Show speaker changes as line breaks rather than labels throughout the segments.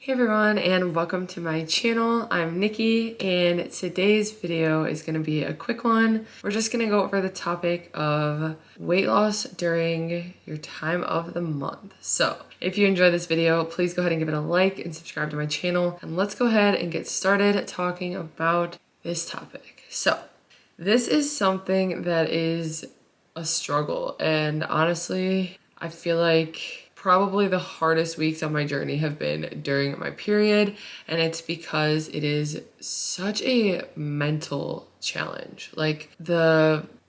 Hey everyone, and welcome to my channel. I'm Nikki, and today's video is going to be a quick one. We're just going to go over the topic of weight loss during your time of the month. So if you enjoyed this video, please go ahead and give it a like and subscribe to my channel, and let's go ahead and get started talking about this topic. So this is something that is a struggle, and honestly, I feel like probably the hardest weeks on my journey have been during my period, and it's because it is such a mental challenge. Like,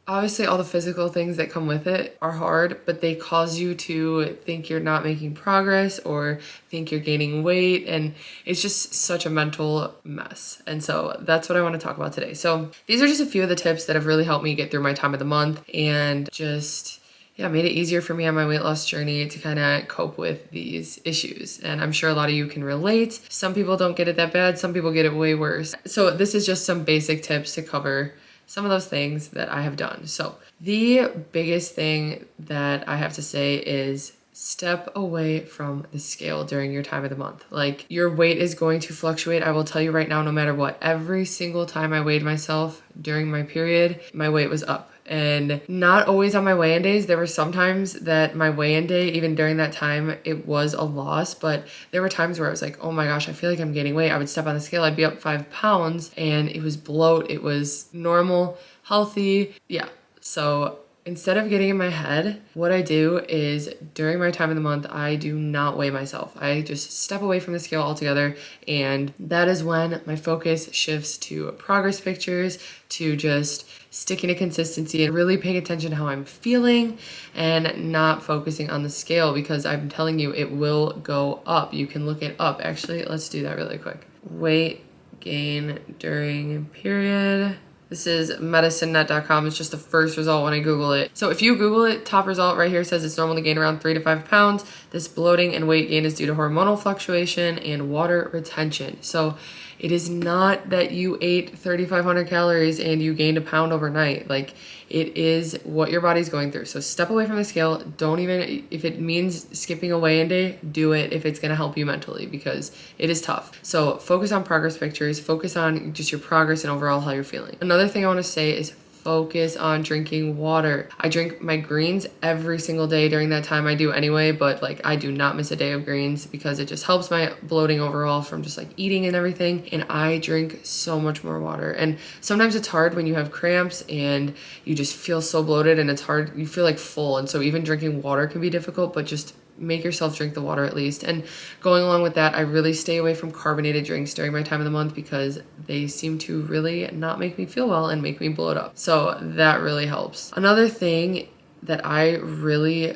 obviously all the physical things that come with it are hard, but they cause you to think you're not making progress or think you're gaining weight, and it's just such a mental mess. And so that's what I want to talk about today. So these are just a few of the tips that have really helped me get through my time of the month and just made it easier for me on my weight loss journey to kind of cope with these issues. And I'm sure a lot of you can relate. Some people don't get it that bad. Some people get it way worse. So this is just some basic tips to cover some of those things that I have done. So the biggest thing that I have to say is step away from the scale during your time of the month. Like, your weight is going to fluctuate. I will tell you right now, no matter what, every single time I weighed myself during my period, my weight was up. And not always on my weigh-in days. There were some times that my weigh-in day, even during that time, it was a loss, but there were times where I was like, oh my gosh, I feel like I'm gaining weight. I would step on the scale, I'd be up 5 pounds, and it was bloat, it was normal, healthy. Yeah, so instead of getting in my head, what I do is during my time of the month, I do not weigh myself. I just step away from the scale altogether, and that is when my focus shifts to progress pictures, to just sticking to consistency and really paying attention to how I'm feeling and not focusing on the scale, because I'm telling you, it will go up. You can look it up. Actually, let's do that really quick. Weight gain during period. This is medicinenet.com. It's just the first result when I Google it. So if you Google it, top result right here says it's normal to gain around 3 to 5 pounds. This bloating and weight gain is due to hormonal fluctuation and water retention. So it is not that you ate 3,500 calories and you gained a pound overnight. Like, it is what your body's going through. So step away from the scale. Don't even, if it means skipping a weigh-in day, do it if it's gonna help you mentally, because it is tough. So focus on progress pictures, focus on just your progress and overall how you're feeling. Another thing I wanna say is focus on drinking water. I drink my greens every single day during that time. I do anyway, but like, I do not miss a day of greens because it just helps my bloating overall from just like eating and everything. And I drink so much more water. And sometimes it's hard when you have cramps and you just feel so bloated and it's hard. You feel like full. And so even drinking water can be difficult, but just make yourself drink the water at least. And going along with that, I really stay away from carbonated drinks during my time of the month because they seem to really not make me feel well and make me bloat up. So that really helps. Another thing that I really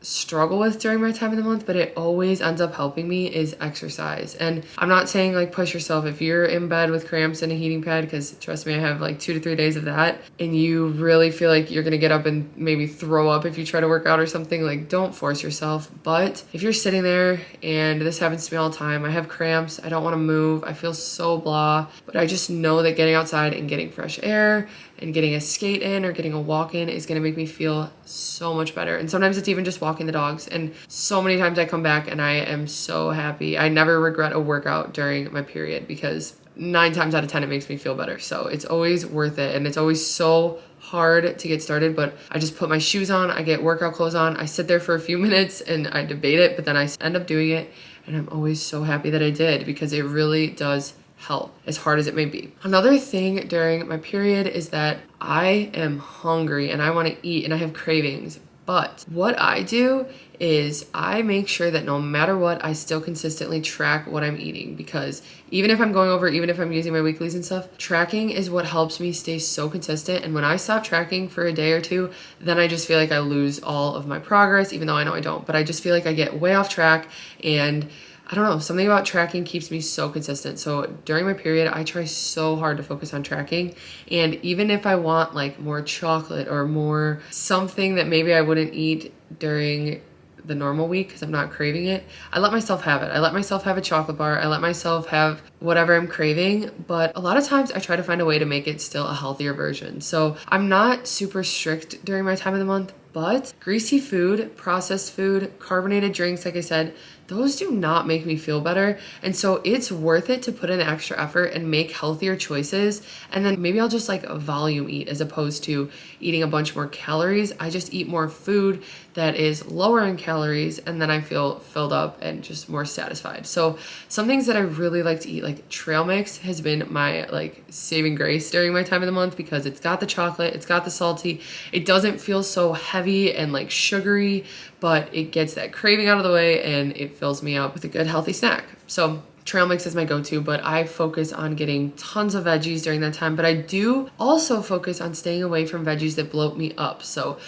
struggle with during my time of the month, but it always ends up helping me, is exercise. And I'm not saying like push yourself if you're in bed with cramps and a heating pad, because trust me, I have like 2 to 3 days of that, and you really feel like you're gonna get up and maybe throw up if you try to work out or something. Like, don't force yourself. But if you're sitting there, and this happens to me all the time, I have cramps, I don't want to move, I feel so blah, but I just know that getting outside and getting fresh air and getting a skate in or getting a walk in is going to make me feel so much better. And sometimes it's even just walking the dogs. And so many times I come back and I am so happy. I never regret a workout during my period because 9 times out of 10 it makes me feel better. So it's always worth it. And it's always so hard to get started, but I just put my shoes on, I get workout clothes on, I sit there for a few minutes and I debate it, but then I end up doing it. And I'm always so happy that I did, because it really does help, as hard as it may be. Another thing during my period is that I am hungry and I want to eat and I have cravings. But what I do is I make sure that no matter what, I still consistently track what I'm eating, because even if I'm going over, even if I'm using my weeklies and stuff, tracking is what helps me stay so consistent. And when I stop tracking for a day or two, then I just feel like I lose all of my progress, even though I know I don't. But I just feel like I get way off track, and I don't know, something about tracking keeps me so consistent. So during my period, I try so hard to focus on tracking. And even if I want like more chocolate or more something that maybe I wouldn't eat during the normal week because I'm not craving it, I let myself have it. I let myself have a chocolate bar. I let myself have whatever I'm craving. But a lot of times I try to find a way to make it still a healthier version. So I'm not super strict during my time of the month, but greasy food, processed food, carbonated drinks, like I said, those do not make me feel better. And so it's worth it to put in the extra effort and make healthier choices. And then maybe I'll just like volume eat as opposed to eating a bunch more calories. I just eat more food that is lower in calories, and then I feel filled up and just more satisfied. So some things that I really like to eat, like trail mix has been my like saving grace during my time of the month because it's got the chocolate, it's got the salty, it doesn't feel so heavy and like sugary, but it gets that craving out of the way and it fills me up with a good healthy snack. So trail mix is my go-to, but I focus on getting tons of veggies during that time, but I do also focus on staying away from veggies that bloat me up. So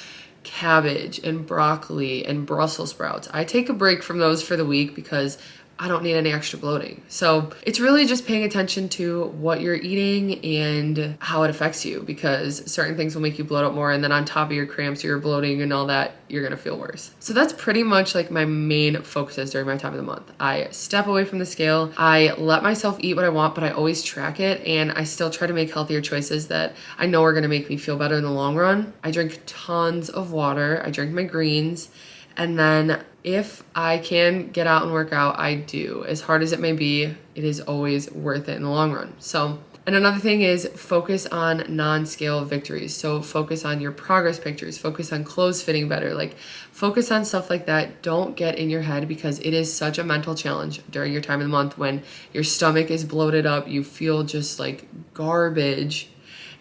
cabbage and broccoli and Brussels sprouts. I take a break from those for the week because I don't need any extra bloating. So it's really just paying attention to what you're eating and how it affects you, because certain things will make you bloat up more, and then on top of your cramps, your bloating and all that, you're gonna feel worse. So that's pretty much like my main focuses during my time of the month. I step away from the scale, I let myself eat what I want, but I always track it, and I still try to make healthier choices that I know are gonna make me feel better in the long run. I drink tons of water, I drink my greens, and then if I can get out and work out, I do. As hard as it may be, it is always worth it in the long run. So, and another thing is focus on non-scale victories. So focus on your progress pictures, focus on clothes fitting better, like focus on stuff like that. Don't get in your head, because it is such a mental challenge during your time of the month when your stomach is bloated up, you feel just like garbage,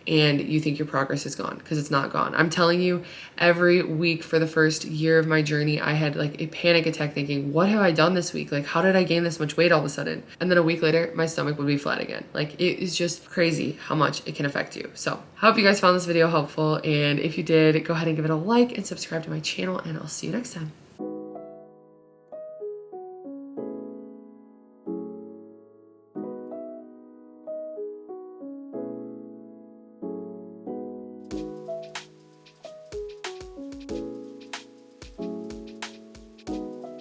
and you think your progress is gone, because it's not gone. I'm telling you, every week for the first year of my journey, I had like a panic attack thinking, what have I done this week? Like, how did I gain this much weight all of a sudden? And then a week later, my stomach would be flat again. Like, it is just crazy how much it can affect you. So I hope you guys found this video helpful. And if you did, go ahead and give it a like and subscribe to my channel, and I'll see you next time.